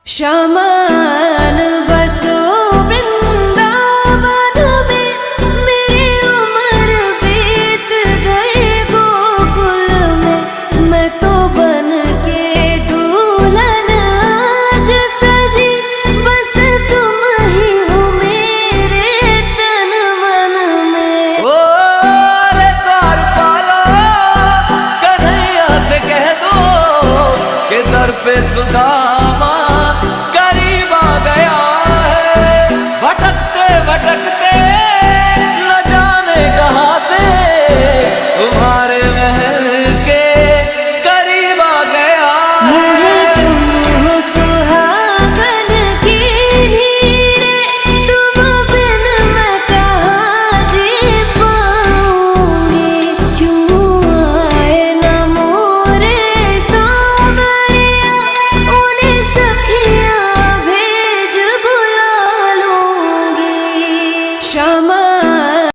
शामान बसो वृंदावन में, मेरी उम्र बीत गई गोकुल में। मैं तो बन के दुल्हन आज सजी, बस तुम ही हो मेरे तन मन में। ओ रे द्वार पालो, कन्हैया से कह दो कि दर पे सुदामा करीब आ गया है। भटकते भटकते न जाने कहां से तुम्हारे महल के करीब आ गया है। तुम हो सुहागन की हीरे, तुम बिन मैं कहाँ जी पाऊंगी। क्यों आए न मोरे सांवरिया, उन्हें सखियाँ भेज बुला लूंगी। श्यामा